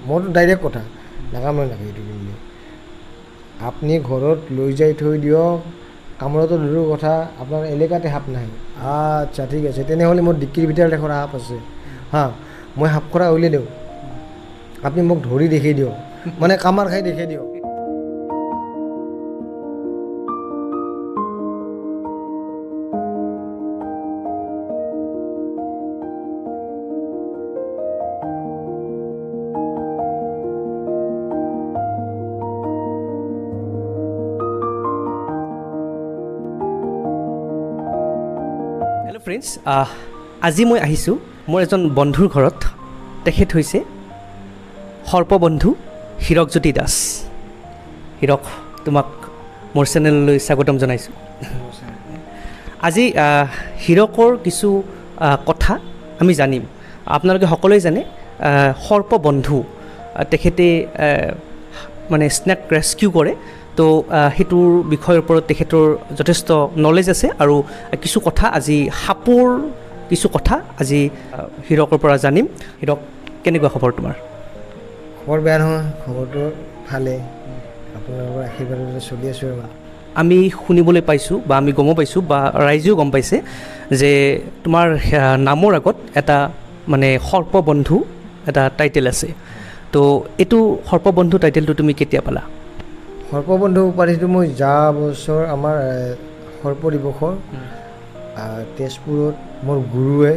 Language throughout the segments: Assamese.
মোৰতো ডাইৰেক্ট কথা নাকাম নাকে এইটো বুলি আপুনি ঘৰত লৈ যাই থৈ দিয়ক কামৰতো দূৰৰ কথা আপোনাৰ এলেকাতে সাপ নাহে আচ্ছা ঠিক আছে তেনেহ'লে মোৰ ডিক্কিৰ ভিতৰত এখন সাপ আছে হা মই সাপ খৰা উলিয়াই দিওঁ আপুনি মোক ধৰি দেখাই দিয়ক মানে কামাৰ খাই দেখাই দিয়ক হেল্ল' ফ্ৰেণ্ডছ আজি মই আহিছোঁ মোৰ এজন বন্ধুৰ ঘৰত তেখেত হৈছে সৰ্পবন্ধু হীৰকজ্যোতি দাস হীৰক তোমাক মোৰ চেনেললৈ স্বাগতম জনাইছোঁ আজি হীৰকৰ কিছু কথা আমি জানিম আপোনালোকে সকলোৱে জানে সৰ্পবন্ধু তেখেতে মানে স্নেক ৰেস্কিউ কৰে তো সেইটোৰ বিষয়ৰ ওপৰত তেখেতৰ যথেষ্ট নলেজ আছে আৰু কিছু কথা আজি সাপৰ কিছু কথা আজি হীৰকৰ পৰা জানিম হীৰক কেনেকুৱা খবৰ তোমাৰ খবৰ বেয়া নহয় খবৰটো ভালেই আপোনালোকৰ আশীৰ্বাদতে চলি আছোঁ আৰু আমি শুনিবলৈ পাইছোঁ বা আমি গম পাইছোঁ বা ৰাইজেও গম পাইছে যে তোমাৰ নামৰ আগত এটা মানে সৰ্পবন্ধু এটা টাইটেল আছে তো এইটো সৰ্পবন্ধু টাইটেলটো তুমি কেতিয়া পালা সৰ্পবন্ধু উপাধিটো মই যোৱা বছৰ আমাৰ সৰ্প দিৱসৰ তেজপুৰত মোৰ গুৰুৱে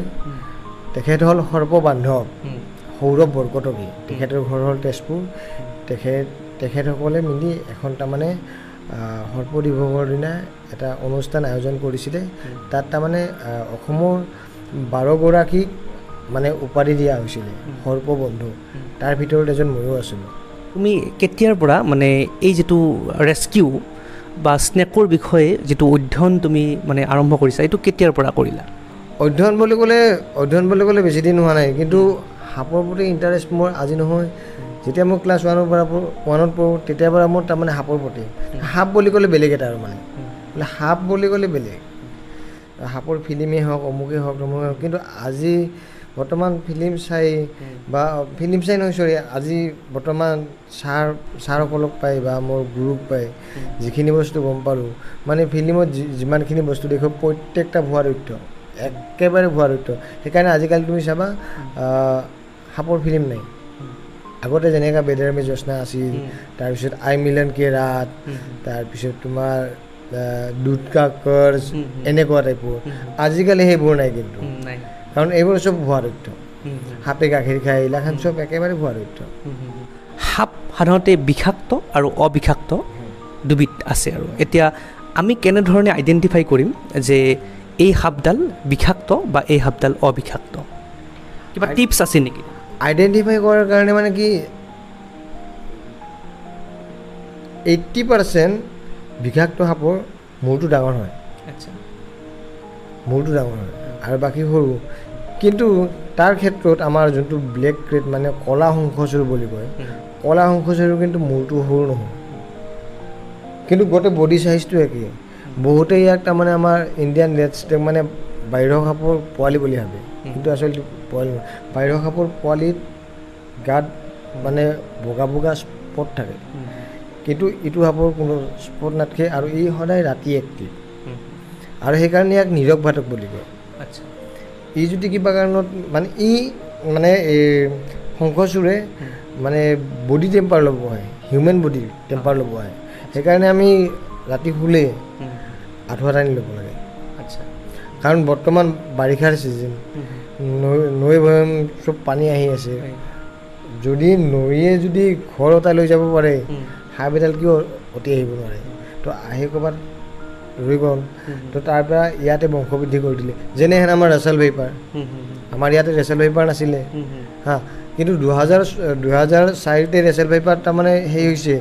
তেখেত হ'ল সৰ্পবান্ধৱ সৌৰভ বৰকটকী তেখেতৰ ঘৰ হ'ল তেজপুৰ তেখেতসকলে মিলি এখন তাৰমানে সৰ্প দিৱসৰ দিনা এটা অনুষ্ঠান আয়োজন কৰিছিলে তাত তাৰমানে অসমৰ 12গৰাকীক মানে উপাধি দিয়া হৈছিলে সৰ্পবন্ধু তাৰ ভিতৰত এজন ময়ো আছিলোঁ তুমি কেতিয়াৰ পৰা মানে এই যিটো ৰেস্কিউ বা স্নেকৰ বিষয়ে যিটো অধ্যয়ন তুমি মানে আৰম্ভ কৰিছা এইটো কেতিয়াৰ পৰা কৰিলা অধ্যয়ন বুলি ক'লে বেছি দিন হোৱা নাই কিন্তু সাপৰ প্ৰতি ইণ্টাৰেষ্ট মোৰ আজি নহয় যেতিয়া মই ক্লাছ ওৱানত পঢ়োঁ তেতিয়াৰ পৰা মোৰ তাৰমানে সাপৰ প্ৰতি সাপ বুলি ক'লে বেলেগ এটা আৰু মানে সাপ বুলি ক'লে বেলেগ সাপৰ ফিল্মেই হওক অমুকেই হওক তমুকেই হওক কিন্তু আজি বৰ্তমান ফিল্ম চাই নহয় চৰি আজি বৰ্তমান ছাৰসকলক পাই বা মোৰ গুৰুক পাই যিখিনি বস্তু গম পালোঁ মানে ফিল্মত যিমানখিনি বস্তু দেখোঁ প্ৰত্যেকটা ভুৱা তথ্য একেবাৰে ভুৱা তথ্য সেইকাৰণে আজিকালি তুমি চাবা সাপৰ ফিল্ম নাই আগতে যেনেকৈ বেদেৰমে জ্যোৎস্না আছিল তাৰপিছত আই মিলন কে ৰাত তাৰপিছত তোমাৰ দুধ কা কৰ্জ এনেকুৱা টাইপৰ আজিকালি সেইবোৰ নাই কিন্তু কাৰণ এইবোৰ চব ভুৱা তথ্য সাপে গাখীৰ খাই এইগিলাখান চব একেবাৰে ভুৱা তথ্য সাপ সাধাৰণতে বিষাক্ত আৰু অবিষাক্ত দুবিধ আছে আৰু এতিয়া আমি কেনেধৰণে আইডেণ্টিফাই কৰিম যে এই সাপডাল বিষাক্ত বা এই সাপডাল অবিষাক্ত কিবা টিপছ আছে নেকি আইডেণ্টিফাই কৰাৰ কাৰণে মানে কি 80% বিষাক্ত সাপৰ মূৰটো ডাঙৰ হয় আচ্ছা মূৰটো ডাঙৰ হয় আৰু বাকী সৰু কিন্তু তাৰ ক্ষেত্ৰত আমাৰ যোনটো ব্লেক ক্ৰেট মানে ক'লা শংখচূড় বুলি কয় ক'লা শংখচূড়ৰ কিন্তু মূৰটো সৰু নহয় কিন্তু গোটেই বডি চাইজটো একেই বহুতে ইয়াক তাৰমানে আমাৰ ইণ্ডিয়ান ৰেড ষ্টেক মানে বাহিৰৰ সাপৰ পোৱালি বুলি ভাবে কিন্তু আচলতে পোৱালি নহয় বাহিৰৰ সাপৰ পোৱালিত গাত মানে বগা বগা স্পট থাকে কিন্তু ইটো সাপৰ কোনো স্পট নাথাকে আৰু ই সদায় ৰাতি এক্টিভ আৰু সেইকাৰণে ইয়াক নীৰৱ ভাটক বুলি কয় আচ্ছা ই যদি কিবা কাৰণত মানে শংখচূড়ে মানে বডি টেম্পাৰ ল'ব আহে হিউমেন বডি টেম্পাৰ ল'ব আহে সেইকাৰণে আমি ৰাতি শুলে আঁঠুৱা টানি ল'ব লাগে আচ্ছা কাৰণ বৰ্তমান বাৰিষাৰ ছিজন নৈ ভৈয়াম চব পানী আহি আছে যদি নৈয়ে যদি ঘৰ এটা লৈ যাব পাৰে সাপ এডাল কিয় অতি আহিব নোৱাৰে তো আহি ক'ৰবাত ৰৈ গ'ল তো তাৰ পৰা ইয়াতে বংশবৃদ্ধি কৰি দিলে যেনেহেন আমাৰ ৰাছেল ভাইপাৰ আমাৰ ইয়াতে ৰাছেল ভাইপাৰ নাছিলে হা কিন্তু 2004তে ৰাছেল ভাইপাৰ তাৰমানে হেৰি হৈছে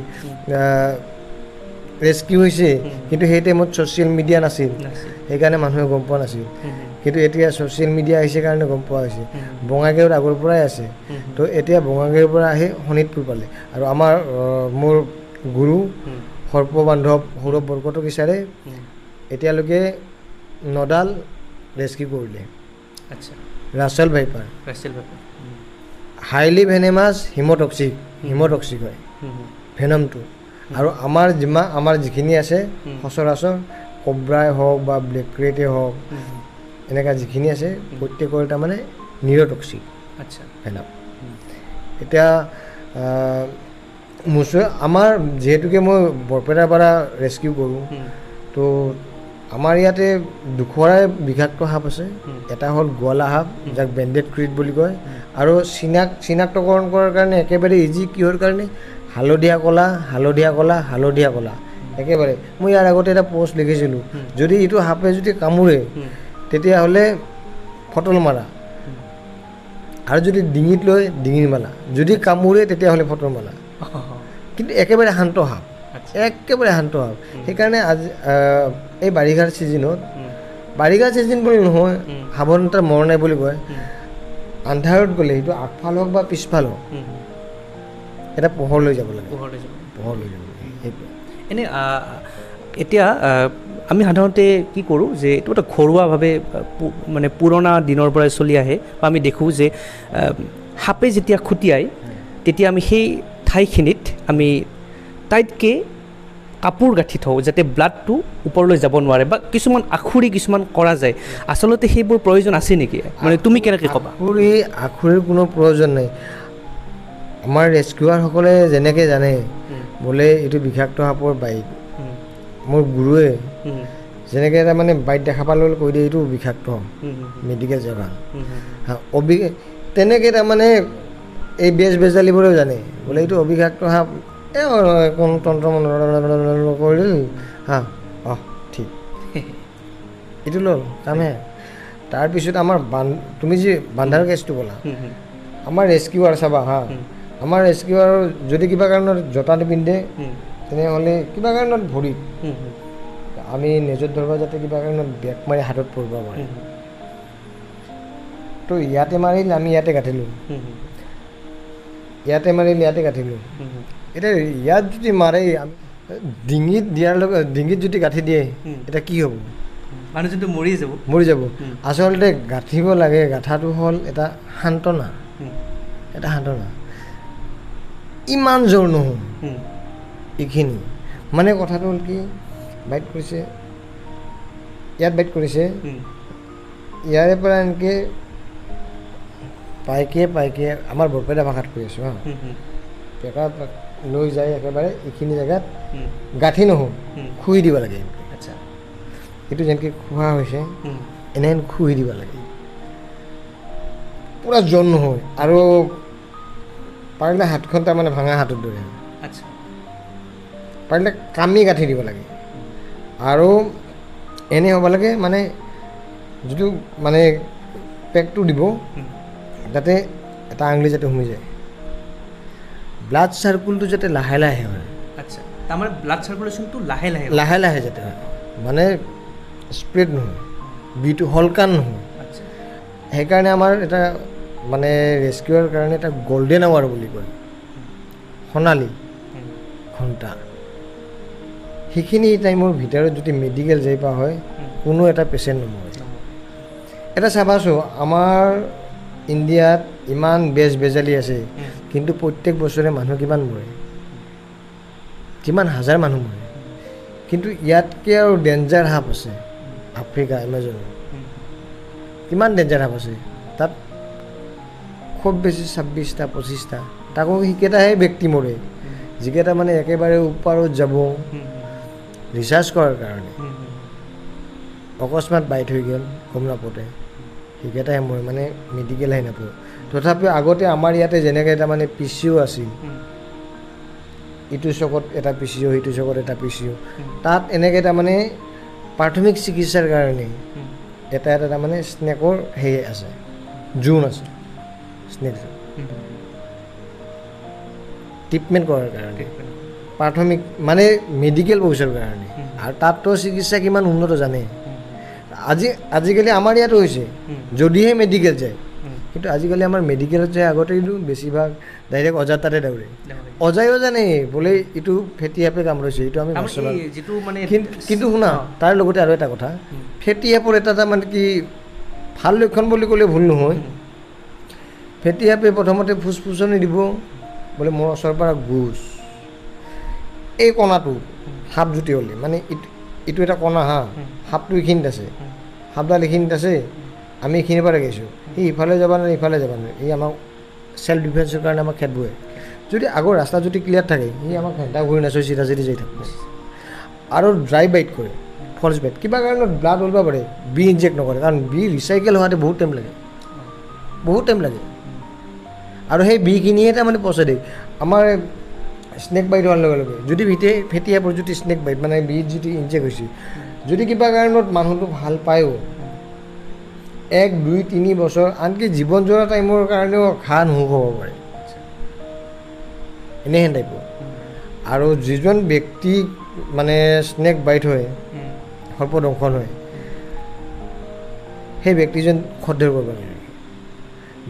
ৰেস্কিউ হৈছে কিন্তু সেই টাইমত ছ'চিয়েল মিডিয়া নাছিল সেইকাৰণে মানুহে গম পোৱা নাছিল কিন্তু এতিয়া ছ'চিয়েল মিডিয়া আহিছে কাৰণে গম পোৱা হৈছে বঙাইগাঁৱত আগৰ পৰাই আছে তো এতিয়া বঙাইগাঁৱৰ পৰা আহি শোণিতপুৰ পালে আৰু আমাৰ মোৰ গুৰু সৰ্পবান্ধৱ সৌৰভ বৰকটকী ছাৰে এতিয়ালৈকে 9ডাল ৰেস্কিউ কৰিলে আচ্ছা ৰাছেল ভাইপাৰ হাইলি ভেনেমাছ হিমটক্সিক হয় ভেনমটো। আৰু আমাৰ যিখিনি আছে সচৰাচৰ কব্ৰাই হওক বা ব্লেক ক্ৰেটে হওক এনেকুৱা যিখিনি আছে প্ৰত্যেকৰ তাৰমানে নিউৰটক্সিক আচ্ছা ভেনম। এতিয়া আমাৰ যিহেতুকে মই বৰপেটাৰ পৰা ৰেস্কিউ কৰোঁ, তো আমাৰ ইয়াতে দুখৰাই বিষাক্ত সাপ আছে। এটা হ'ল গোৱালা সাপ, যাক বেণ্ডেড ক্ৰিট বুলি কয়, আৰু চিনাক্তকৰণ কৰাৰ কাৰণে একেবাৰে ইজি। কিহৰ কাৰণে? হালধীয়া ক'লা একেবাৰে। মই ইয়াৰ আগতে এটা পোষ্ট লিখিছিলোঁ, যদি এইটো সাপে যদি কামোৰে তেতিয়াহ'লে ফটল মাৰা, আৰু যদি ডিঙিত লৈ ডিঙিৰ মালা, যদি কামোৰে তেতিয়াহ'লে ফটল মালা। কিন্তু একেবাৰে শান্ত সাপ, সেইকাৰণে আজি এই বাৰিষাৰ ছিজনত, বাৰিষাৰ ছিজন বুলি নহয়, সাৱধানতাৰ মৰ নাই বুলি কয়, আন্ধাৰত গ'লে সেইটো আগফাল হওক বা পিছফাল হওক এটা পোহৰ লৈ যাব লাগে, সেইটোৱে। এনে এতিয়া আমি সাধাৰণতে কি কৰোঁ যে এইটো এটা ঘৰুৱাভাৱে মানে পুৰণা দিনৰ পৰাই চলি আহে, বা আমি দেখোঁ যে সাপে যেতিয়া খুটিয়ায় তেতিয়া আমি সেই ঠাইখিনিত আমি টাইটকৈ কাপোৰ গাঁঠি থওঁ যাতে ব্লাডটো ওপৰলৈ যাব নোৱাৰে, বা কিছুমান আখুৰি কিছুমান কৰা যায়। আচলতে সেইবোৰ প্ৰয়োজন আছে নেকি? মানে তুমি কেনেকৈ ক'বা? আখুৰিৰ কোনো প্ৰয়োজন নাই। আমাৰ ৰেস্কিউৱাৰসকলে যেনেকৈ জানে বোলে এইটো বিষাক্ত সাপৰ বাইট, মোৰ গুৰুৱে যেনেকৈ তাৰমানে বাইট দেখা পালে কৈ দিয়ে এইটো বিষাক্ত মেডিকেল জেগা, তেনেকৈ তাৰমানে এই বেজালিবোৰেও জানে বোলে এইটো অবিষাক্ত সাপ, তন্ত্ৰ কৰিল ঠিক এইটো ল'ল কামহে। তাৰপিছত আমাৰ তুমি যি বান্ধাৰ কেছটো ক'লা, আমাৰ ৰেস্কিউৱাৰ চাবা আমাৰ ৰেস্কিউৱাৰ যদি কিবা কাৰণত জোতা নিপিন্ধে তেনেহ'লে কিবা কাৰণত ভৰিত, আমি নেজত ধৰিব যাতে কিবা কাৰণত বেক মাৰি হাতত পৰিব পাৰে, তো ইয়াতে মাৰিল আমি ইয়াতে গাঁঠিলোঁ, এতিয়া ইয়াত যদি মাৰে ডিঙিত দিয়াৰ লগত ডিঙিত যদি গাঁঠি দিয়ে এতিয়া কি হ'ব? মানুহজনটো মৰি যাব। আচলতে গাঁঠিব লাগে, গাঁঠাটো হ'ল এটা সান্তনা, ইমান জোৰ নহয় এইখিনি। মানে কথাটো হ'ল কি, বাইট কৰিছে ইয়াত, ইয়াৰে পৰা এনেকৈ পাইকে আমাৰ বৰপেটা ভাষাত কৈ আছোঁ পেকা লৈ যায় একেবাৰে এইখিনি জেগাত গাঁঠি নহয় খুই দিব লাগে। আচ্ছা, এইটো যেনেকৈ খোৱা হৈছে এনেহেন খুই দিব লাগে, পূৰা জন নহয়, আৰু পাৰিলে হাতখন তাৰমানে ভাঙা হাতৰ দৰে, পাৰিলে কামি গাঁঠি দিব লাগে। আৰু এনে হ'ব লাগে মানে যিটো মানে পেকটো দিব যাতে এটা আঙুলি যাতে সোমাই যায়, ব্লাড চাৰ্কুলটো যাতে লাহে লাহে হয়। আচ্ছা, তাৰমানে ব্লাড চাৰ্কুলেশ্যনটো লাহে লাহে যাতে হয়, মানে স্প্ৰেড নহয়, বিটো হলকান নহয়। আচ্ছা, সেইকাৰণে আমাৰ এটা মানে ৰেস্কিউৰ কাৰণে এটা গল্ডেন আৱাৰ বুলি কয়, সোণালী ঘণ্টা। সেইখিনি টাইমৰ ভিতৰত যদি মেডিকেল যাই পোৱা হয় কোনো এটা পেচেণ্ট নমৰে। এটা চাবাচোন, আমাৰ ইণ্ডিয়াত ইমান বেজালি আছে, কিন্তু প্ৰত্যেক বছৰে মানুহ কিমান মৰে, কিমান হাজাৰ মানুহ মৰে। কিন্তু ইয়াতকৈ আৰু ডেঞ্জাৰ সাপ আছে আফ্ৰিকা এমাজনত, কিমান ডেঞ্জাৰ সাপ আছে তাত, খুব বেছি 26টা 25টা, তাকো সেইকেইটাহে ব্যক্তি মৰে যিকেইটা মানে একেবাৰে ওপৰত যাব ৰিচাৰ্চ কৰাৰ কাৰণে, অকস্মাত বাইট হৈ গ'ল গম নাপাওঁতে, সেইকেইটাহে মৰে, মানে মেডিকেলহে নাপায়। তথাপিও আগতে আমাৰ ইয়াতে যেনেকৈ তাৰমানে PCO আছিল, ইটো চকত এটা PCO, সিটো চকত এটা PCO, তাত এনেকৈ তাৰমানে প্ৰাথমিক চিকিৎসাৰ কাৰণে এটা তাৰমানে স্নেকৰ হেৰি আছে, জোন আছে, স্নেক জোন ট্ৰিটমেণ্ট কৰাৰ কাৰণে, প্ৰাথমিক মানে মেডিকেল পইচাৰ কাৰণে। আৰু তাততো চিকিৎসা কিমান উন্নত জানে। আজিকালি আমাৰ ইয়াতো হৈছে, যদিহে মেডিকেল যায়, কিন্তু আজিকালি আমাৰ মেডিকেলত যায় আগতে কিন্তু বেছিভাগ ডাইৰেক্ট অজাৰ তাতে দৌৰে, অজায়ো জানে বোলে এইটো ফেটি সাপে কামুৰিছে, এইটো আমি কিন্তু শুনা, তাৰ লগতে আৰু এটা কথা, ফেটি সাপৰ এটা মানে কি ভাল লক্ষণ বুলি ক'লে ভুল নহয়, ফেটি সাপে প্ৰথমতে ফুচফুচনি দিব বোলে মোৰ ওচৰৰ পৰা গোচ এই কণাটো সাপ জুতি হ'লে মানে এইটো এটা কণা হা সাপটো এইখিনিত আছে সাপডাল এইখিনিত আছে আমি এইখিনিৰ পৰা গৈছোঁ সি ইফালে যাব নোৱাৰে ইফালে যাব নোৱাৰে এই আমাক চেল্ফ ডিফেন্সৰ কাৰণে আমাক খেদ বহে যদি আগৰ ৰাস্তা যদি ক্লিয়াৰ থাকে সি আমাক ঘণ্টা ঘূৰি নাচয় চিধা চিধি যাই থাকিব আৰু ড্ৰাই বাইট কৰে ফল্ছ বাইট কিবা কাৰণত ব্লাড ওলাব পাৰে বি ইনজেক্ট নকৰে কাৰণ বি ৰিচাইকেল হোৱাতে বহুত টাইম লাগে আৰু সেই বিখিনিয়ে তাৰমানে পচাই দিয়ে আমাৰ স্নেক বাইট হোৱাৰ লগে লগে যদি ফেটি সাপৰ যদি স্নেক বাইট মানে বিত যদি ইনজেক্ট হৈছে যদি কিবা কাৰণত মানুহটো ভাল পায়ো 1 2 3 বছৰ আনকি জীৱনজোৰা টাইমৰ কাৰণেও ঘাঁ নোহোক হ'ব পাৰে এনেহেন টাইপৰ আৰু যিজন ব্যক্তি মানে স্নেক বাইট হয় সৰ্পদংশন হয় সেই ব্যক্তিজন খদ্দেৰ কৰিব লাগে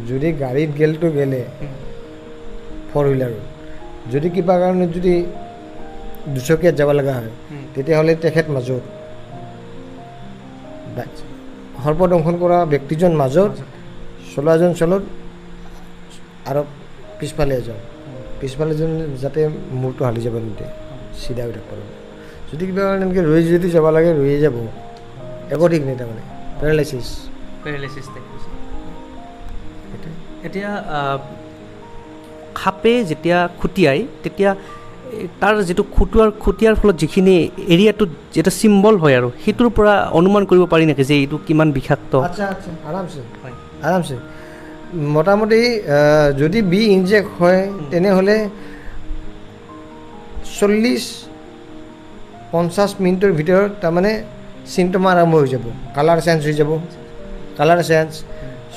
যদি গাড়ীত গেলটো গেলে 4 হুইলাৰত যদি কিবা কাৰণত যদি দুচকীয়াত যাব লগা হয় তেতিয়াহ'লে তেখেত মাজত সৰ্পদংশন কৰা ব্যক্তিজন মাজত চলোৱাজন চলত আৰু পিছফালে এজন যাতে মূৰটো হালি যাব নিদিয়ে চিধা হৈ থাকিব যদি কিবা কাৰণে এনেকৈ ৰৈ যদি যাব লাগে ৰৈয়ে যাব একো ঠিক নাই তাৰমানে পেৰালাইচিছ এতিয়া সাপে যেতিয়া খুটিয়াই তেতিয়া তাৰ যিটো খুটিয়াৰ ফলত যিখিনি এৰিয়াটোত যেটা চিম্বল হয় আৰু সেইটোৰ পৰা অনুমান কৰিব পাৰি নেকি যে এইটো কিমান বিষাক্ত আচ্ছা আৰামছে মোটামুটি যদি বি ইনজেক্ট হয় তেনেহ'লে 40-50 মিনিটৰ ভিতৰত তাৰমানে চিমটম আৰম্ভ হৈ যাব কালাৰ চেঞ্জ হৈ যাব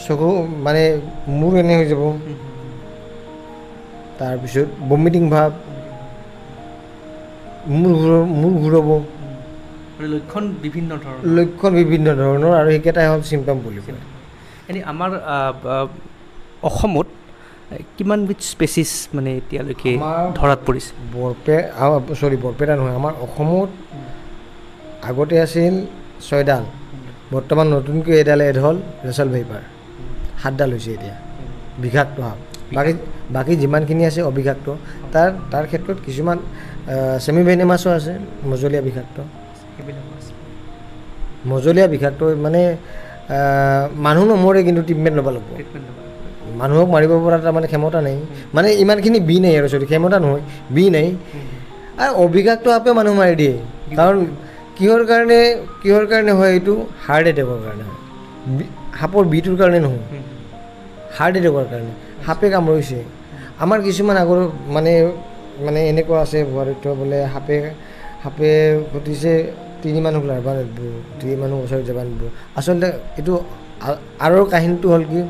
চকু মানে মূৰ এনে হৈ যাব তাৰপিছত বমিটিং ভাৱ মূৰ ঘূৰাব লক্ষণ বিভিন্ন ধৰণৰ আৰু সেইকেইটাই হ'ল চিমটম বুলি কয় এনেই আমাৰ অসমত কিমানবিধ স্পেচিছ মানে এতিয়ালৈকে ধৰাত পৰিছে বৰপেটা নহয় আমাৰ অসমত আগতে আছিল 6ডাল বৰ্তমান নতুনকৈ এডাল এড হ'ল ৰেচল ভাইপাৰ 7ডাল হৈছে এতিয়া বিষাক্ত সাপ বাকী যিমানখিনি আছে অবিষাক্ত তাৰ ক্ষেত্ৰত কিছুমান ছেমি ভেনেমাছো আছে মজলীয়া বিষাক্ত মানে মানুহ নমৰে কিন্তু ট্ৰিটমেণ্ট ল'ব লাগিব মানুহক মাৰিব পৰা তাৰমানে ক্ষমতা নাই মানে ইমানখিনি বি নাই আৰু ক্ষমতা নহয় বি নাই আৰু অবিষাক্ত সাপে মানুহ মাৰি দিয়ে কাৰণ কিহৰ কাৰণে হয় এইটো হাৰ্ট এটেকৰ কাৰণে হয় সাপৰ বিটোৰ কাৰণে নহয় হাৰ্ট এটেকৰ কাৰণে সাপে কামুৰিছে আমাৰ কিছুমান আগৰ মানে এনেকুৱা আছে ভুৱাৰিত বোলে সাপে খুটিছে 3 মানুহ লাৰবা নিদিব 3 মানুহ ওচৰত যাব নিদিব আচলতে এইটো আৰু কাহিনীটো হ'ল কি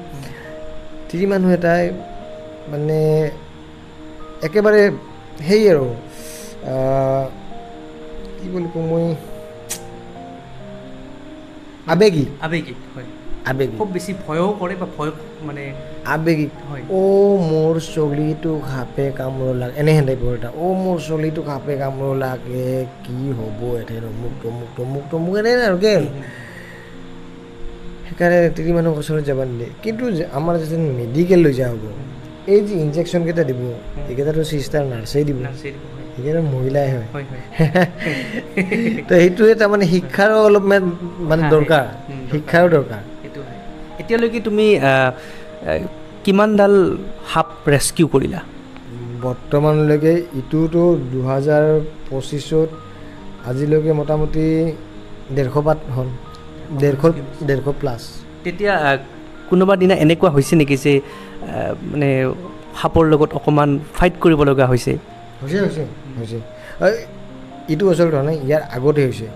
3 মানুহ এটাই মানে একেবাৰে সেই আৰু কি বুলি কওঁ মই আবেগিক খুব বেছি ভয়ো কৰে বা ভয় মানে আবেগিক হয় মোৰ চলিটোক সাপে কামোৰলাক এনেহেন টাইপৰ এটা মোৰ চলিটোক সাপে কামোৰলাকে কি হ'ব এথেন মোক এনে আৰু গেল সেইকাৰণে 3 মানুহ ওচৰত যাব নিদিয়ে কিন্তু আমাৰ যেতিয়া মেডিকেল লৈ যোৱা হ'ব এই যে ইনজেকশ্যনকেইটা দিব এইকেইটাতো চিষ্টাৰ নাৰ্ছেই দিব সেইকেইটা মহিলাই হয় তো সেইটোৱে তাৰমানে শিক্ষাৰো অলপমান মানে দৰকাৰ শিক্ষাৰো দৰকাৰ এতিয়ালৈকে তুমি কিমানডাল সাপ ৰেস্কিউ কৰিলা বৰ্তমানলৈকে ইটোতো 2025ত আজিলৈকে মোটামুটি 150 পাত হ'ল 150 প্লাছ তেতিয়া কোনোবা দিনা এনেকুৱা হৈছে নেকি যে মানে সাপৰ লগত অকণমান ফাইট কৰিব লগা হৈছে ইটো আচলতে হোৱা নাই ইয়াৰ আগতে হৈছে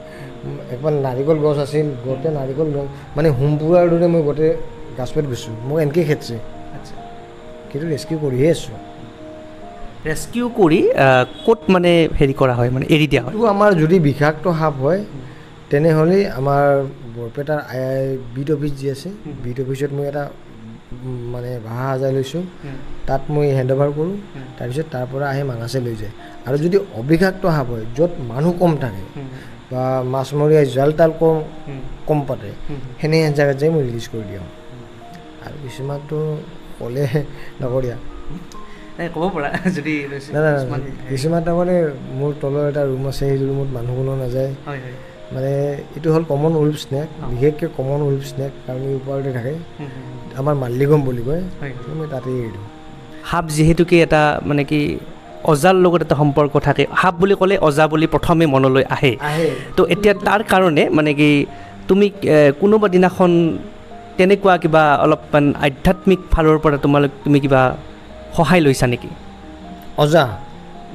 একবাৰ নাৰিকল গছ আছিল গোটেই নাৰিকল গছ মানে হোমপুৰাৰ দৰে মই গোটেই গাছপাত গৈছোঁ মোক এনেকৈ খেদছে কিন্তু ৰেস্কিউ কৰিহে আছোঁ ৰেস্কিউ কৰি ক'ত মানে হেৰি কৰা হয় মানে এৰি দিয়া হয় এইটো আমাৰ যদি বিষাক্ত সাপ হয় তেনেহ'লে আমাৰ বৰপেটাৰ বিট অফিচ যি আছে বিট অফিচত মই এটা মানে ভাড়া সাজাই লৈছোঁ তাত মই হেণ্ড অভাৰ কৰোঁ তাৰপিছত তাৰ পৰা আহি মাঙাছে লৈ যায় আৰু যদি অবিষাক্ত সাপ হয় য'ত মানুহ কম থাকে বা মাছমৰীয়া জাল তাল কম পাতে সেনেহেন জেগাত যাই মই ৰিলিজ কৰি দিওঁ আৰু কিছুমানতো ক'লে নকৰিয়া ক'ব পৰা যদি না কিছুমান তাৰমানে মোৰ তলৰ এটা ৰুম আছে সেই ৰুমত মানুহ কোনো নাযায় হয় হয় মানে এইটো হ'ল কমন উইল্ফ স্নেক বিশেষকৈ কমন উইল্ফ স্নেক কাৰণ ই ওপৰতে থাকে আমাৰ মাল্লিগম বুলি কয় মই তাতেই এৰি দিওঁ সাপ যিহেতুকে এটা মানে কি অজাৰ লগত এটা সম্পৰ্ক থাকে সাপ বুলি ক'লে অজা বুলি প্ৰথমে মনলৈ আহে তো এতিয়া তাৰ কাৰণে মানে কি তুমি কোনোবা দিনাখন তেনেকুৱা কিবা অলপমান আধ্যাত্মিক ফালৰ পৰা তুমি কিবা সহায় লৈছা নেকি অজা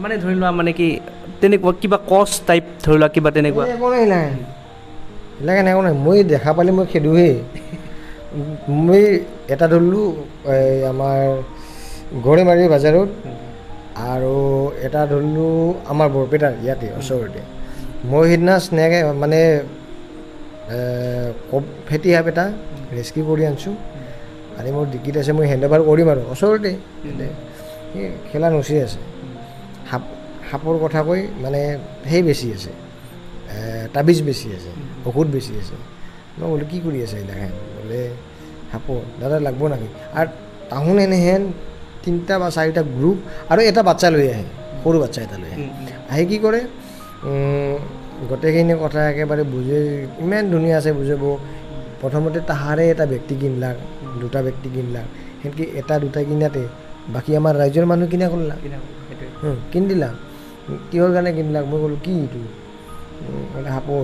মানে ধৰি লোৱা মানে কি তেনেকুৱা কিবা কচ টাইপ ধৰি লোৱা কিবা তেনেকুৱা একো নাই এইবিলাক একো নাই মই দেখা পালে মই খেদোঁহেই মই এটা ধৰিলোঁ আমাৰ গড়েমাৰী বাজাৰত আৰু এটা ধৰিলোঁ আমাৰ বৰপেটাৰ ইয়াতে ওচৰতে মই সেইদিনা স্নেকে মানে ফেটি সাপ এটা ৰেস্কিউ কৰি আনিছোঁ আনি মোৰ ডিকিত আছে মই হেণ্ড অভাৰ কৰিম আৰু ওচৰতে সেই খেলা নচি আছে সাপৰ কথা কৈ মানে সেই বেছি আছে তাবিজ বেছি আছে ঔষধ বেছি আছে মই বোলো কি কৰি আছে এইবিলাকহেন বোলে সাপৰ দাদা লাগব নেকি আৰু তাহোন এনেহেন 3টা বা 4টা গ্ৰুপ আৰু এটা বাচ্চা লৈ আহে সৰু বাচ্চা এটা লৈ আহি কি কৰে গোটেইখিনি কথা একেবাৰে বুজে ইমান ধুনীয়া আছে বুজাব প্ৰথমতে তাহাৰে এটা ব্যক্তি কিনলাক 2টা ব্যক্তি কিনলাক সেনেকৈ এটা 2টা কিনাতে বাকী আমাৰ ৰাইজৰ মানুহ কিনা কৰিলাক কিন দিলাক কিহৰ কাৰণে কিনলাক মই ক'লোঁ কি এইটো মানে সাপৰ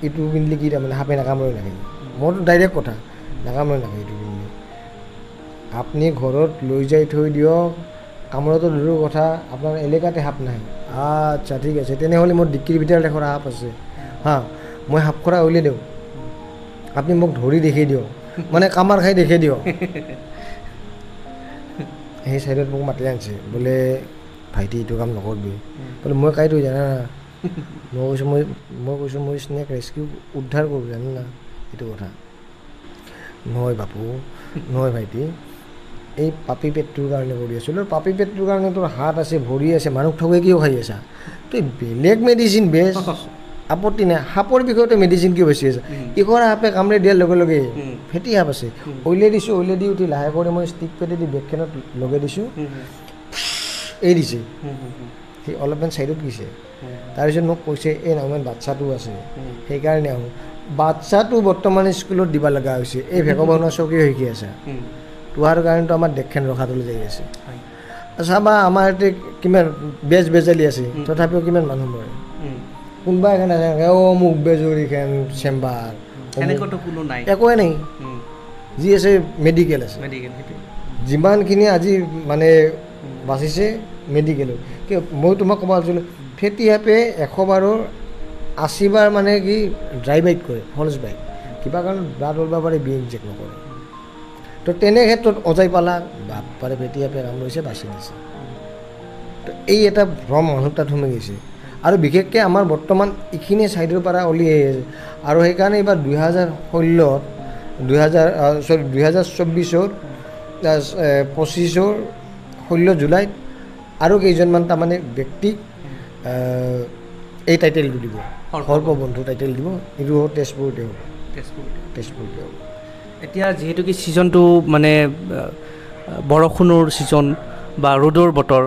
এইটো কিনিলে কি তাৰমানে সাপে নাকামৰে নাহে মোৰতো ডাইৰেক্ট কথা নাকামৰে নাহে এইটো কিনিলে আপুনি ঘৰত লৈ যাই থৈ দিয়ক কামোৰাটো দূৰৰ কথা আপোনাৰ এলেকাতে সাপ নাহে আচ্ছা ঠিক আছে তেনেহ'লে মোৰ ডিক্কিৰ ভিতৰত এখন সাপ আছে হা মই সাপ খৰা উলিয়াই দিওঁ আপুনি মোক ধৰি দেখি দিয়ক মানে কামাৰ খাই দেখি দিয়ক সেই চাইডত মোক মাতি আনিছে বোলে ভাইটি এইটো কাম নকৰিবি বোলে মই কাইতো জানা না মই কৈছোঁ মই স্নেক ৰেস্কিউ উদ্ধাৰ কৰোঁ জানো না এইটো কথা নহয় বাপু নহয় ভাইটি এই পাপি পেটটোৰ কাৰণে কৰি আছিলোঁ পাপি পেটটোৰ কাৰণে তোৰ হাত আছে ভৰি আছে মানুহ ঠগে কিয় খাই আছা তই বেলেগ মেডিচিন বেছ আপত্তি নাই সাপৰ বিষয়তে মেডিচিন কিয় বেছি আছে ইখৰা সাপে কামৰে দিয়াৰ লগে লগে ফেটি সাপ আছে উলিয়াই দিছোঁ উলিয়াই দি উঠি লাহে কৰি মই ষ্টিক পেটেদি বেগখনত লগাই দিছোঁ এৰি দিছে সি অলপমান ছাইডত গৈছে তাৰপিছত মোক কৈছে এই নহয় বাচ্চাটো আছে সেইকাৰণে আহোঁ বাচ্চাটো বৰ্তমান স্কুলত দিব লগা হৈছে এই ভেকবানৰ চকী শিকি আছে তোহাৰ কাৰণেতো আমাৰ দেশখন ৰখাটোলৈ যাই আছে চাবা আমাৰ ইয়াতে কিমান বেজালি আছে তথাপিও কিমান মানুহ মৰে কোনোবা এখন আছে মোক বেজুৰিখন চেম্বাৰ একোৱে নাই যি আছে মেডিকেল আছে যিমানখিনি আজি মানে বাচিছে মেডিকেলত কিয় মই তোমাক ক'ব খুজিছিলোঁ ফেটি সাপে 100 বাৰৰ 80 বাৰ মানে কি ড্ৰাই বাইট কৰে ফলছ বাইট কিবা কাৰণত ব্লাড ওলাব পাৰে বি ইনজেক্ট নকৰে তো তেনে ক্ষেত্ৰত অজাই পালা বাপাৰে ফেটি সাপে কাম লৈছে বাচি দিছে তো এই এটা ভ্ৰম মানুহ তাত সোমাই গৈছে আৰু বিশেষকৈ আমাৰ বৰ্তমান এইখিনি ছাইডৰ পৰা উলিয়াই আছে আৰু সেইকাৰণে এইবাৰ 2016 2024 25 16 জুলাইত আৰু কেইজনমান তাৰমানে ব্যক্তিক এই টাইটেলটো দিব সৰ্পবন্ধু টাইটেল দিব এইটো তেজপুৰতে হ'ব তেজপুৰতে হ'ব এতিয়া যিহেতু কি ছিজনটো মানে বৰষুণৰ ছিজন বা ৰ'দৰ বতৰ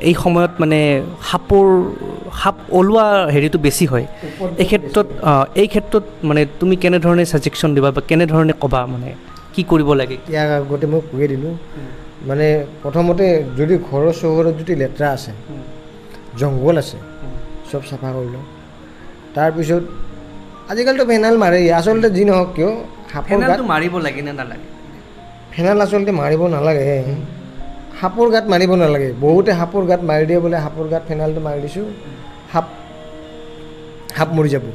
এই সময়ত মানে সাপ ওলোৱা হেৰিটো বেছি হয় এই ক্ষেত্ৰত মানে তুমি কেনেধৰণে ছাজেশ্যন দিবা বা কেনেধৰণে ক'বা মানে কি কৰিব লাগে ইয়াৰ আগতে মই কৈয়ে দিলোঁ মানে প্ৰথমতে যদি ঘৰৰ চহৰত যদি লেতেৰা আছে জংঘল আছে চব চাফা কৰি লওঁ তাৰপিছত আজিকালিতো ফেনাইল মাৰে আচলতে যি নহওক কিয় সাপৰ গাত মাৰিব লাগে নে নালাগে ফেনাইল আচলতে মাৰিব নালাগে সাপৰ গাত মাৰিব নালাগে বহুতে সাপৰ গাত মাৰি দিয়ে বোলে সাপৰ গাত ফেনাইলটো মাৰি দিছোঁ সাপ মৰি যাব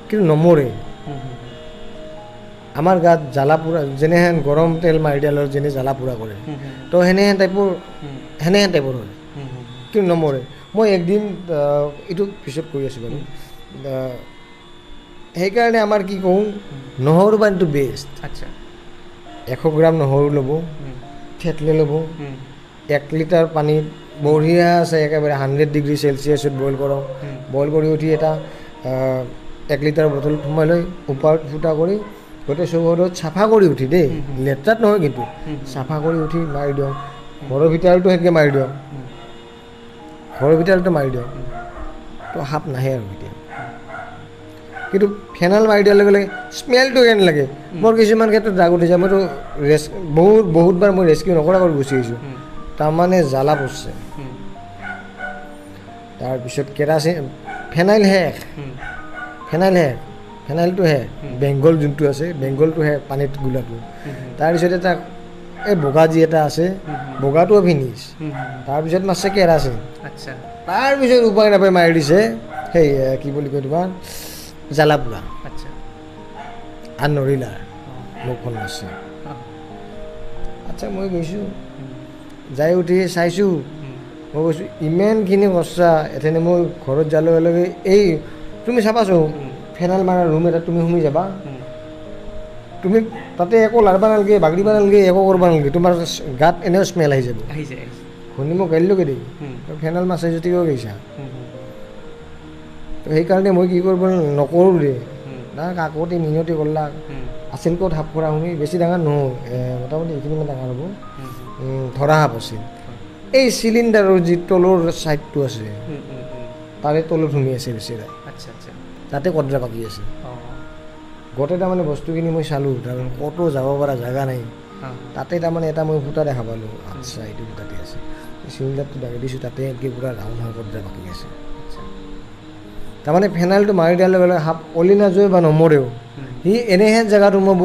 কিন্তু নমৰে আমাৰ গাত জ্বালা পোৰা যেনেহেন গৰম তেল মাৰি দিয়ালৰ যেনে জ্বালা পোৰা কৰে তো সেনেহেন টাইপৰ হয় কিন্তু নমৰে মই একদিন এইটো পিছত কৈ আছোঁ বাৰু সেইকাৰণে আমাৰ কি কওঁ নহৰু পানীটো বেষ্ট আচ্ছা 100 গ্ৰাম নহৰু ল'ব থেতলি ল'ব 1 লিটাৰ পানীত বঢ়িয়া আছে একেবাৰে 100 ডিগ্ৰী চেলচিয়াছত বইল কৰক বইল কৰি উঠি এটা 1 লিটাৰ বটলত সোমাই লৈ ওপৰত ফুটা কৰি গোটেই চৌহদত চাফা কৰি উঠি দেই লেতেৰাত নহয় কিন্তু চাফা কৰি উঠি মাৰি দিওঁ ঘৰৰ ভিতৰতো সেনেকৈ মাৰি দিওঁ ঘৰৰ ভিতৰতো মাৰি দিওঁ তো সাপ নাহে আৰু এতিয়া কিন্তু ফেনাইল মাৰি দিয়াৰ লগে লগে স্মেলটো কেনে লাগে মোৰ কিছুমান ক্ষেত্ৰত ৰাগ উঠি যায় মইতো বহুতবাৰ মই ৰেস্কিউ নকৰাকৈ গুচি আহিছোঁ তাৰমানে জ্বালা পৰছে তাৰপিছত কেৰাচিন ফেনাইল শেষ ফেনাইলটো শেষ বেংগল যোনটো আছে বেংগলটো শেষ পানীত গোলাটো তাৰপিছত এটা এই বগা যি এটা আছে বগাটোও ফিনিছ তাৰপিছত মাছে কেৰাচিন আচ্ছা তাৰপিছত উপায় নাপাই মাৰি দিছে সেই কি বুলি কয় তোমাৰ জ্বালা পোৰা আচ্ছা আৰু নৰিলা মুখখন মাছে আচ্ছা মই গৈছোঁ যাই উঠি চাইছোঁ মই কৈছোঁ ইমানখিনি কষ্ট এথেনে মই ঘৰত যোৱাৰ লগে লগে এই তুমি চাবাচোন ফেনাইল মাৰা ৰুম এটাত তুমি সোমাই যাবা তুমি তাতে একো লাৰিব নালাগে বাগৰিব নালাগে একো কৰিব নালাগে তোমাৰ গাত এনেও স্মেল আহি যাব শুনি মোক গাড়ীলৈকে দেই ফেনাইল মাছে যদি কিয় গৈছা তো সেইকাৰণে মই কি কৰিব নকৰোঁ দেই না কাকতি মিনতি কৰলাক আছিল ক'ত সাপ কৰা শুনি বেছি ডাঙৰ নহয় মোটামুটি এইখিনিমান ডাঙৰ হ'ব ধৰা সাপ আছিল এই চিলিণ্ডাৰৰ যি তলৰ ছাইডটো আছে তাৰে তলত সোমাই আছে বেছিভাগ তাতে কটৰা বাকী আছে গোটেই তাৰমানে বস্তুখিনি মই চালোঁ তাৰমানে ক'তো যাব পৰা জেগা নাই তাতে তাৰমানে এটা মই ফুটা দেখা পালোঁ আচ্ছা এইটো তাতে আছে চিলিণ্ডাৰটো দাঙি দিছোঁ তাতে এনেকৈ পূৰা ৰাউণ্ড হৈ কটৰা বাকী আছে তাৰমানে ফেনাইলটো মাৰি দিয়াৰ লগে লগে সাপ অলি নাযোৱে বা নমৰেও সি এনেহেন জেগাত সোমাব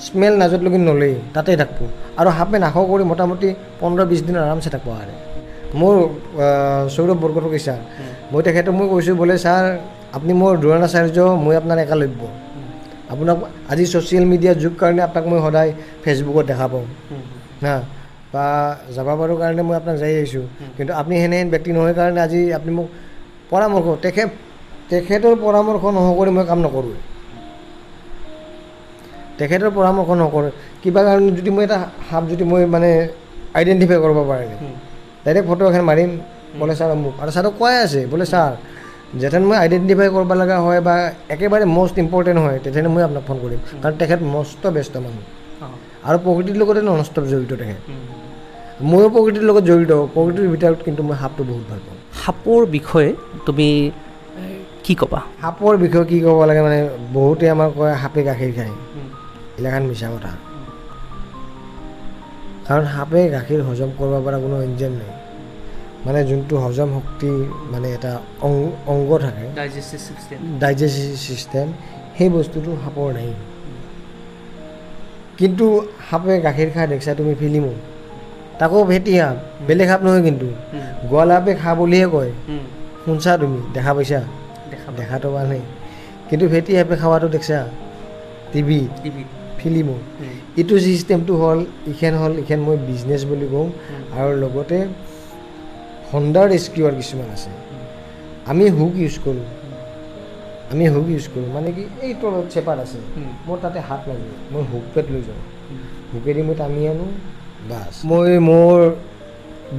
স্মেল নাজতলৈকে নলেই তাতেই থাকিব আৰু সাপে নাখাওঁ কৰি মোটামুটি 15-20 দিন আৰামছে থাকিব পাৰে মোৰ সৌৰভ বৰকটকী ছাৰ মই তেখেতক মই কৈছোঁ বোলে ছাৰ আপুনি মোৰ দ্ৰোণাচাৰ্য মই আপোনাৰ একালব্য আপোনাক আজি ছ'চিয়েল মিডিয়াৰ যুগ কাৰণে আপোনাক মই সদায় ফেচবুকত দেখা পাওঁ হা বা যাব পাৰোঁ কাৰণে মই আপোনাক যাই আহিছোঁ কিন্তু আপুনি সেনেহেন ব্যক্তি নহয় কাৰণে আজি আপুনি মোক পৰামৰ্শ তেখেতৰ পৰামৰ্শ নহকৰি মই কাম নকৰোঁ তেখেতৰ পৰামৰ্শ নকৰোঁ কিবা কাৰণে যদি মই এটা সাপ যদি মই মানে আইডেণ্টিফাই কৰিব পাৰিলে ডাইৰেক্ট ফটো এখন মাৰিম বোলে ছাৰ মোক আৰু ছাৰক কৈ আছে বোলে ছাৰ যেথেন মই আইডেণ্টিফাই কৰিব লগা হয় বা একেবাৰে মষ্ট ইম্পৰ্টেণ্ট হয় তেথেনে মই আপোনাক ফোন কৰিম কাৰণ তেখেত মস্ত ব্যস্ত মানুহ আৰু প্ৰকৃতিৰ লগতে নষ্ট জড়িত তেখেত ময়ো প্ৰকৃতিৰ লগত জড়িত প্ৰকৃতিৰ ভিতৰত কিন্তু মই সাপটো বহুত ভাল পাওঁ সাপৰ বিষয়ে তুমি কি ক'বা সাপৰ বিষয়ে কি ক'ব লাগে মানে বহুতে আমাৰ কয় সাপে গাখীৰ খায় এইগিলাখান মিছা কথা কাৰণ সাপে গাখীৰ হজম কৰিব পৰা কোনো ইঞ্জিন নাই মানে যোনটো হজম শক্তি মানে এটা অংগ থাকে ডাইজেষ্টিভ চিষ্টেম সেই বস্তুটো সাপৰ নাই কিন্তু সাপে গাখীৰ খাই দেখিছা তুমি ফিলিমো তাকো ভেটি সাপ বেলেগ সাপ নহয় কিন্তু গোৱাল সাপে খা বুলিহে কয় শুনছা তুমি দেখা পাইছা দেখাটো পোৱা নাই কিন্তু ভেটি সাপে খাৱাটো দেখিছা টিভিত ফিলিমো এইটো চিষ্টেমটো হ'ল ইখন মই বিজনেছ বুলি কওঁ আৰু লগতে হণ্ডাৰ ৰেস্কিউৱাৰ কিছুমান আছে আমি হুক ইউজ কৰোঁ মানে কি এই তলত চেপাৰ আছে মোৰ তাতে হাত লাগে মই হুক পেট লৈ যাওঁ হুকেদি মই টানি আনো বাছ মই মোৰ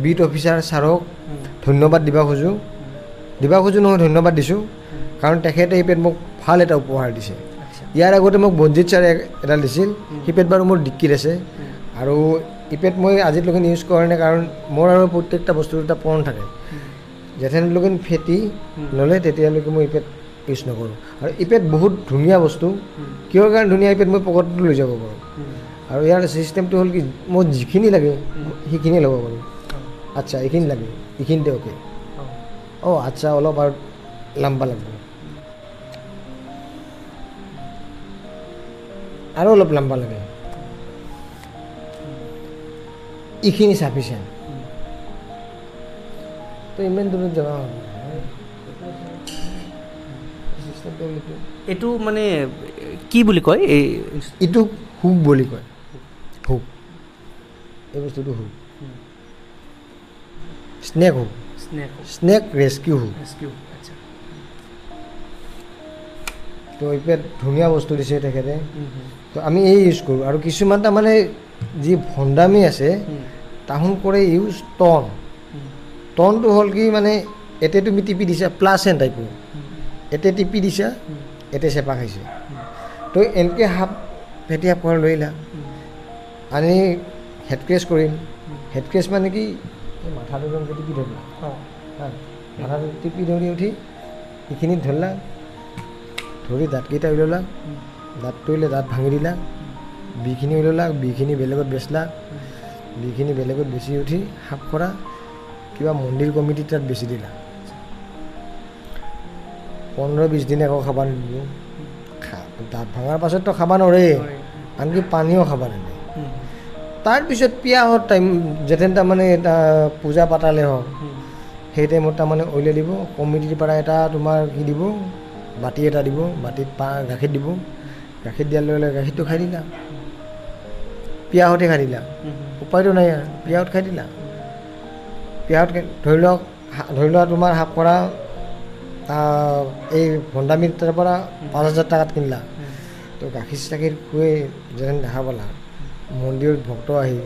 বিট অফিচাৰ ছাৰক ধন্যবাদ দিব খোজোঁ নহয় ধন্যবাদ দিছোঁ কাৰণ তেখেতে এই পেট মোক ভাল এটা উপহাৰ দিছে ইয়াৰ আগতে মোক বঞ্জিত ছাৰে এডাল দিছিল সেই পেট বাৰু মোৰ ডিক্কিত আছে আৰু ইপেড মই আজিলৈকে ইউজ কৰা নাই কাৰণ মোৰ আৰু প্ৰত্যেকটা বস্তুৰ এটা পণ থাকে যেথেনলৈকে ফেটি ল'লে তেতিয়ালৈকে মই ইপেড ইউজ নকৰোঁ আৰু ইপেড বহুত ধুনীয়া বস্তু কিহৰ কাৰণে ধুনীয়া ইপেড মই পকেটতো লৈ যাব পাৰোঁ আৰু ইয়াৰ চিষ্টেমটো হ'ল কি মোৰ যিখিনি লাগে সেইখিনি ল'ব পাৰোঁ আচ্ছা এইখিনি লাগে এইখিনিতে অ'কে আচ্ছা অলপ আৰু লাম্বা লাগিব আৰু অলপ লাম্বা লাগে এইখিনি চাফিচিয়েণ্ট তো ইমান দূৰত যাব এইটো মানে কি বুলি কয় এইটো হুক বুলি কয় হুক এই বস্তুটো হুক স্নেক ৰেস্কিউ হুক তো এইপেড ধুনীয়া বস্তু দিছে তেখেতে তো আমি এই ইউজ কৰোঁ আৰু কিছুমান তাৰমানে যি ভণ্ডামি আছে তাহোন কৰে ইউজ টনটো হ'ল কি মানে এতে তুমি টিপি দিছা প্লাছ এন টাইপৰ এতে টিপি দিছা এতে চেপা খাইছে তো এনেকৈ সাপ ফেটি সাপ খোৱা লৈ আহিলা আনি হেড ক্ৰেছ কৰিম হেড ক্ৰেছ মানে কি এই মাথাটো যেন টিপি ধৰিলা মাথাটো টিপি ধৰি উঠি এইখিনিত ধৰিলা ধৰি দাঁতকেইটা উলিয়ালা দাঁত তৰিলে দাঁত ভাঙি দিলা বিখিনি উলিয়ালা বিখিনি বেলেগত বেচলা বিখিনি বেলেগত বেচি উঠি সাপ খোৱা কিবা মন্দিৰ কমিটি তাত বেচি দিলা 15-20 দিন একো খাব নিদিব দাঁত ভাঙাৰ পাছততো খাব নোৱাৰে আনকি পানীও খাব নিদিয়ে তাৰপিছত পিয়াহৰ টাইম যেথেন তাৰমানে এটা পূজা পাতালে হওক সেই টাইমত তাৰমানে উলিয়াই দিব কমিটিৰ পৰা এটা তোমাৰ কি দিব বাতি এটা দিব বাতিত গাখীৰ দিব গাখীৰ দিয়াৰ লগে লগে গাখীৰটো খাই দিলা পিয়াহতে খাই দিলা উপায়টো নাই আৰু পিয়াহত খাই দিলা পিয়াহত ধৰি লোৱা তোমাৰ সাপ কৰা এই ভণ্ডামিৰ তাৰ পৰা 5,000 টকাত কিনিলা তো গাখীৰ চাখীৰ খুৱাই যেন দেখা পালা মন্দিৰত ভক্ত আহি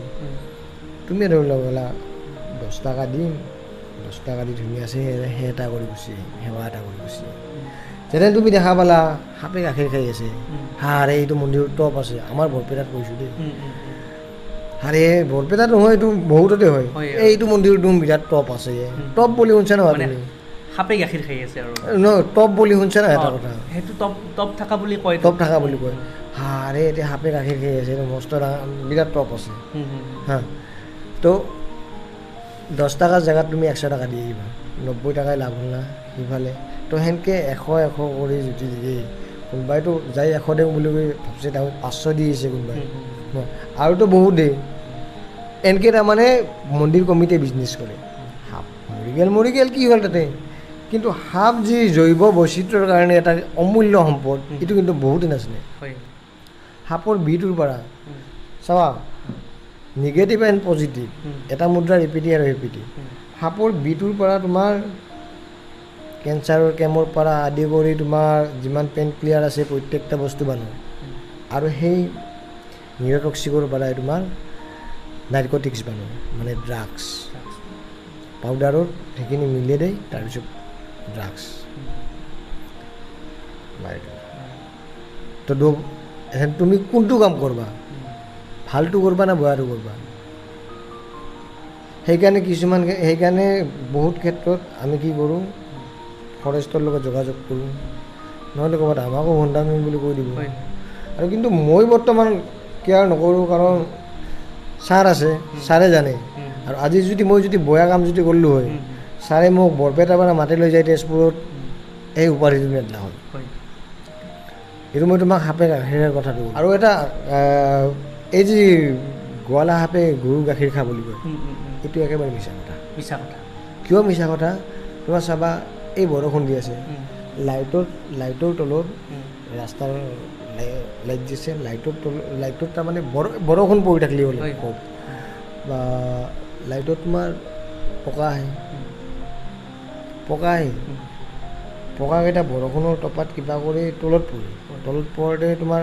তুমি ধৰি লওক বোলা 10 টকা দিম 10 টকা দি ধুনীয়াছে সেই এটা কৰি গুচি আহিম সেৱা এটা কৰি গুচি আহিম যেনে তুমি দেখা পালা সাপে গাখীৰ খাই আছে হাৰে এইটো মন্দিৰত টপ আছে আমাৰ বৰপেটাত কৈছোঁ দেই হাৰে বৰপেটাত নহয় এইটো বহুততে হয় এইটো মন্দিৰত বিৰাট টপ আছে টপ বুলি শুনছা নহয় তুমি সাপে গাখীৰ খাই আছে আৰু নহয় টপ বুলি শুনছা না এটা কথা সেইটো টপ থকা বুলি কয় টপ থকা বুলি কয় হাৰে এতিয়া সাপে গাখীৰ খাই আছে এইটো মস্ত বিৰাট টপ আছে হা তো 10 টকাৰ জেগাত তুমি 100 টকা দি আহিবা 90 টকাই লাভ হ'ল না সিফালে তো সেনেকৈ 100 কৰি জুতি দিয়ে কোনোবাইতো যাই 100 দিওঁ বুলি কৈ ভাবছে তাৰ 500 দি আহিছে কোনোবাই আৰুতো বহুত দেই এনেকৈ তাৰমানে মন্দিৰ কমিটিয়ে বিজনেছ কৰে সাপ মৰি গেল কি হ'ল তাতে কিন্তু সাপ যি জৈৱ বৈচিত্ৰ্যৰ কাৰণে এটা অমূল্য সম্পদ এইটো কিন্তু বহুতেই নাছিলে সাপৰ বিটোৰ পৰা চাবা নিগেটিভ এণ্ড পজিটিভ এটা মুদ্ৰা ৰিপিটি আৰু ৰিপিটি সাপৰ বিটোৰ পৰা তোমাৰ কেঞ্চাৰৰ কেমৰ পৰা আদি কৰি তোমাৰ যিমান পেইন ক্লিয়াৰ আছে প্ৰত্যেকটা বস্তু বনায় আৰু সেই নিউৰটক্সিকৰ পৰাই তোমাৰ নাৰ্কটিক্স বনায় মানে ড্ৰাগছ পাউডাৰত সেইখিনি মিলিয়ে দেই তাৰপিছত ড্ৰাগছ তো তুমি কোনটো কাম কৰবা ভালটো কৰবা না বেয়াটো কৰবা সেইকাৰণে বহুত ক্ষেত্ৰত আমি কি কৰোঁ ফৰেষ্টৰ লগত যোগাযোগ কৰোঁ নহ'লে ক'ৰবাত আমাকো ভণ্ডামি বুলি কৈ দিব আৰু কিন্তু মই বৰ্তমান কেয়াৰ নকৰোঁ কাৰণ ছাৰ আছে ছাৰে জানে আৰু আজি মই যদি বেয়া কাম যদি কৰিলোঁ হয় ছাৰে মোক বৰপেটাৰ পৰা মাতি লৈ যায় তেজপুৰত এই উপাধিটো নেদলা হ'ল এইটো মই তোমাক সাপে গাখীৰৰ কথাটো আৰু এটা এই যি গোৱালা সাপে গৰু গাখীৰ খা বুলি কয় এইটো একেবাৰে মিছা কথা কিয় মিছা কথা তোমাৰ চাবা এই বৰষুণ দি আছে লাইটৰ তলত ৰাস্তাৰ লাইট দিছে লাইটত তাৰমানে বৰষুণ পৰি থাকিলে হ'ল বা লাইটত তোমাৰ পকা আহে পকাকেইটা বৰষুণৰ টপাত কিবা কৰি তলত পৰোঁতে তোমাৰ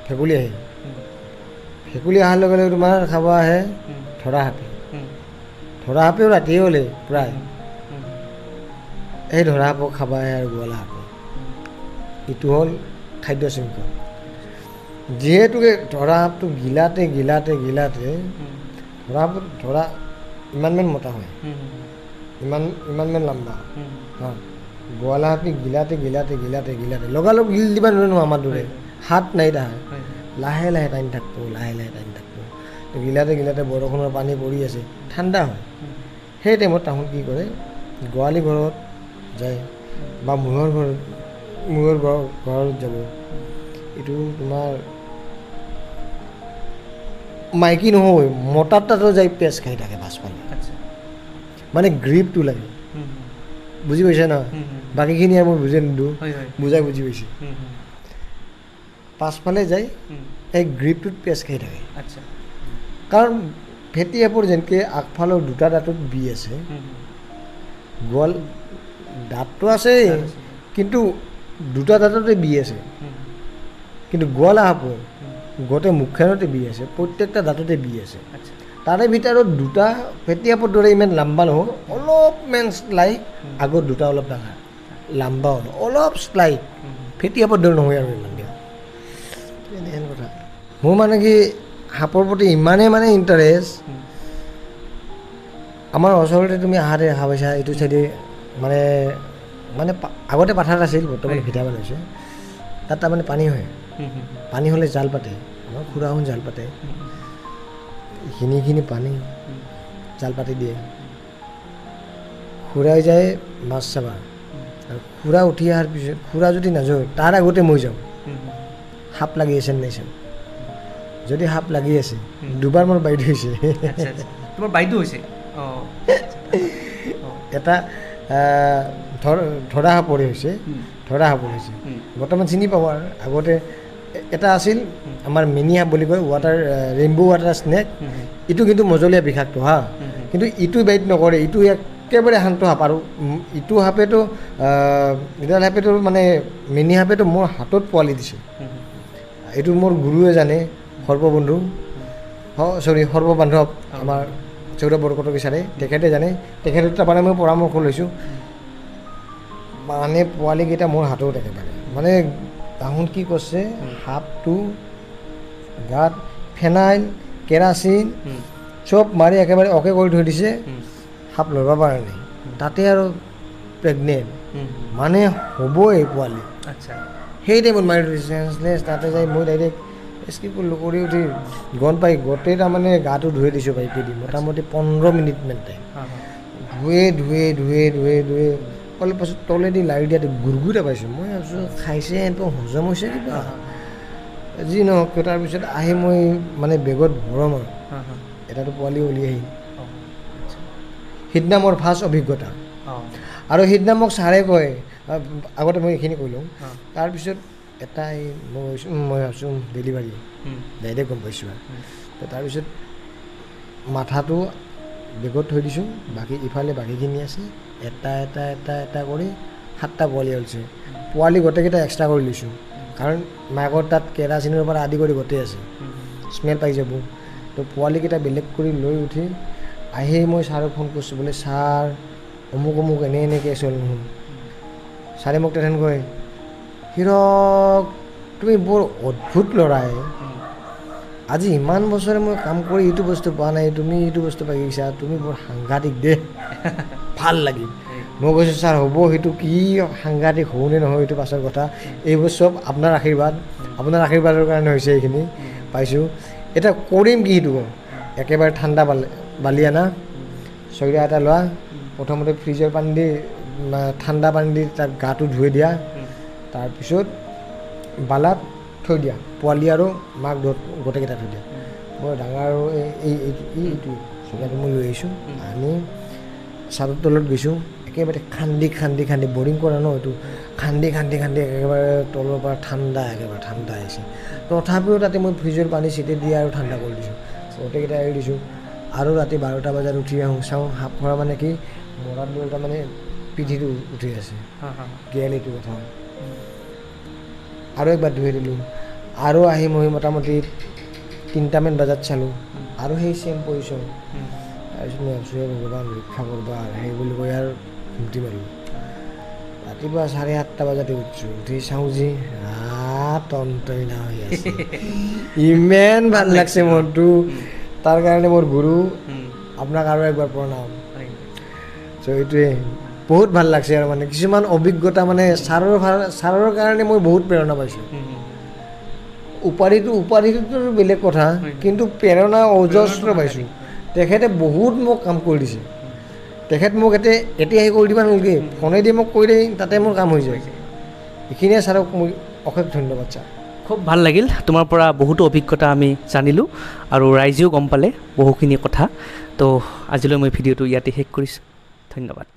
ভেকুলী আহে ভেকুলী অহাৰ লগে লগে তোমাৰ খাব আহে ধৰা সাপেও ৰাতিয়ে হ'লে প্ৰায় এই ধৰা সাপক খাব আহে আৰু গোৱালা সাপে এইটো হ'ল খাদ্য শৃংখল যিহেতুকে ধৰা সাপটো গিলাতে ধৰা ইমানমান মোটা হয় ইমানমান লম্বা গোৱালা সাপি গিলাতে লগালগ গিল দিবা নোৱাৰে নহয় আমাৰ দৰে হাত নাই তাহাৰ লাহে লাহে টাইম থাকিব গিলাতে বৰষুণৰ পানী পৰি আছে ঠাণ্ডা হয় সেই টাইমত তাহোন কি কৰে গোৱালি ঘৰত যায় বা মূৰৰ ঘৰত যাব এইটো তোমাৰ মাইকী নহয় মতাৰ তাতো যাই পেচ খাই থাকে পাছফালে মানে গ্ৰীপটো লাগে বুজি পাইছা ন বাকীখিনি আৰু মই বুজি নিদিওঁ বুজি পাইছে পাছফালে যাই এই গ্ৰীপটোত পেচ খাই থাকে কাৰণ ফেটি সাপৰ যেনেকৈ আগফালৰ দুটা দাঁতত বি আছে গোৱাল দাঁতটো আছে কিন্তু দুটা দাঁততে বি আছে কিন্তু গোৱালা সাপৰ গোটেই মুখখনতে বি আছে প্ৰত্যেকটা দাঁততে বি আছে তাৰে ভিতৰত দুটা ফেটি সাপৰ দৰে ইমান লাম্বা নহয় অলপমান শ্লাইট আগত দুটা অলপ ডাঙৰ লাম্বা অলপ শ্লাইট ফেটি সাপৰ দৰে নহয় আৰু ইমান দিয়া এনেহেন কথা মোৰ মানে কি সাপৰ প্ৰতি ইমানেই মানে ইণ্টাৰেষ্ট আমাৰ ওচৰতে তুমি আহাতে দেখা পাইছা এইটো চাইডে মানে মানে আগতে পাথাৰ আছিল বৰ্তমান ভিটা বনাইছে তাত তাৰমানে পানী হয় পানী হ'লে জাল পাতে আমাৰ খুৰাহঁত জাল পাতে এইখিনি পানী জাল পাতি দিয়ে খুৰাই যায় মাছ চাবা আৰু খুৰা উঠি অহাৰ পিছত খুৰা যদি নাযায় তাৰ আগতে মই যাওঁ সাপ লাগি আছে নাই চাম যদি সাপ লাগি আছে দুবাৰ মোৰ বাইদেউ হৈছে তোমাৰ বাইদেউ হৈছে এটা ধৰা সাপৰে হৈছে ধৰা সাপৰ হৈছে বৰ্তমান চিনি পাব আৰু আগতে এটা আছিল আমাৰ মিনি সাপ বুলি কয় ৱাটাৰ ৰেইনব' ৱাটাৰ স্নেক ইটো কিন্তু মজলীয়া বিষাক্ত হা কিন্তু ইটো বাইট নকৰে ইটো একেবাৰে শান্ত সাপ আৰু ইটো সাপেতো ইডাল সাপেতো মানে মিনি সাপেতো মোৰ হাতত পোৱালি দিছে এইটো মোৰ গুৰুৱে জানে সৰ্ববন্ধু সৰ্ববান্ধৱ আমাৰ চৌধ বৰকটকী ছাৰে তেখেতে জানে তেখেতৰ তাৰমানে মই পৰামৰ্শ লৈছোঁ মানে পোৱালিকেইটা মোৰ হাতত একেবাৰে মানে তাহোন কি কৰিছে সাপটো গাত ফেনাইল কেৰাচিন চব মাৰি একেবাৰে অকে কৰি থৈ দিছে সাপ ল'ব পৰা নাই তাতে আৰু প্ৰেগনেণ্ট মানে হ'বই পোৱালি সেই টাইমত মাৰি থৈছে চেঞ্চলেছ তাতে যাই মই ডাইৰেক্ট স্কিপ কৰিলোঁ কৰি উঠি গম পাই গোটেই তাৰমানে গাটো ধুই দিছোঁ বাইকে দি মোটামুটি 15 মিনিটমান টাইম ধুৱে অলপ পাছত তলেদি লাৰি দিয়াত গুৰগুৰা পাইছোঁ মই ভাবিছোঁ খাইছে এনেকৈ হজম হৈছে কিবা যি নহওক তাৰপিছত আহি মই মানে বেগত ভৰাম আৰু এটাতো পোৱালি উলিয়াই সিদিনা মোৰ ফাৰ্ষ্ট অভিজ্ঞতা আৰু সিদিনা মোক ছাৰে কয় আগতে মই এইখিনি কৈ লওঁ তাৰপিছত এটাই মই ভাবিছোঁ ডেলিভাৰী ডাইৰেক্ট গম পাইছোঁ আৰু তাৰপিছত মাথাটো বেগত থৈ দিছোঁ বাকী ইফালে বাকীখিনি আছে এটা কৰি 7টা পোৱালি হৈছে পোৱালি গোটেইকেইটা এক্সট্ৰা কৰি লৈছোঁ কাৰণ মাকৰ তাত কেৰাচিনৰ পৰা আদি কৰি গোটেই আছে স্মেল পাই যাব তো পোৱালিকেইটা বেলেগ কৰি লৈ উঠি আহি মই ছাৰক ফোন কৰিছোঁ বোলে ছাৰ অমুক এনেকৈ চল নহয় ছাৰে মোক তেনেকৈ কয় হিৰক তুমি বৰ অদ্ভুত ল'ৰাই আজি ইমান বছৰে মই কাম কৰি এইটো বস্তু পোৱা নাই তুমি এইটো বস্তু পাই গৈছা তুমি বৰ সাংঘাতিক দেই ভাল লাগিল মই কৈছোঁ ছাৰ হ'ব সেইটো কি সাংঘাতিক হওঁনে নহয় এইটো পাছৰ কথা এইবোৰ চব আপোনাৰ আশীৰ্বাদৰ কাৰণে হৈছে এইখিনি পাইছোঁ এতিয়া কৰিম কি সেইটো একেবাৰে ঠাণ্ডা বালি আনা চইৰা এটা লোৱা প্ৰথমতে ফ্ৰিজৰ পানী দি ঠাণ্ডা পানী দি তাক গাটো ধুই দিয়া তাৰপিছত বালাত থৈ দিয়া পোৱালি আৰু মাক গোটেইকেইটা থৈ দিয়া বৰ ডাঙৰ আৰু এইটো চইৰাটো মই লৈ আহিছোঁ আনি চাদৰ তলত গৈছোঁ একেবাৰে খান্দি বৰিং কৰা ন এইটো খান্দি একেবাৰে তলৰ পৰা একেবাৰে ঠাণ্ডা আহিছে তথাপিও তাতে মই ফ্ৰিজৰ পানী চিটি দি আৰু ঠাণ্ডা কৰি দিছোঁ গোটেইকেইটা এৰি দিছোঁ আৰু ৰাতি 12টা বজাত উঠি আহোঁ চাওঁ সাপ খোৱা মানে কি মৰাত লৈ তাৰমানে পিঠিটো উঠি আছে গেলিটো কথা আৰু একবাৰ ধুই দিলোঁ আৰু আহি মই মোটামুটি 3টামান বজাত চালোঁ আৰু সেই চেম পজিশ্যন তাৰপিছত মই ভাবিছোঁ ভগৱান ৰক্ষা কৰবা সেই বুলি কৈ আৰু ঘুমটি মাৰিলোঁ ৰাতিপুৱা 8:30 বজাতে উঠিছোঁ উঠি চাওঁ যি তন্তইনা হৈ আছে ইমান ভাল লাগছে মনটো তাৰ কাৰণে মোৰ গুৰু আপোনাক আৰু একবাৰ প্ৰণাম চ' এইটোৱে বহুত ভাল লাগছে আৰু মানে কিছুমান অভিজ্ঞতা মানে ছাৰৰ কাৰণে মই বহুত প্ৰেৰণা পাইছোঁ উপাধিটোতো বেলেগ কথা কিন্তু প্ৰেৰণা অজস্ৰ পাইছোঁ তেখেতে বহুত মোক কাম কৰি দিছে তেখেত মোক এতিয়া আহি কৰি দিবা নালাগে ফোনেদি মোক কৈ দিয়ে তাতে মোৰ কাম হৈ যায় এইখিনিয়ে ছাৰক মই অশেষ ধন্যবাদ ছাৰ খুব ভাল লাগিল তোমাৰ পৰা বহুতো অভিজ্ঞতা আমি জানিলোঁ আৰু ৰাইজেও গম পালে বহুখিনি কথা তো আজিলৈ মই ভিডিঅ'টো ইয়াতে শেষ কৰিছোঁ ধন্যবাদ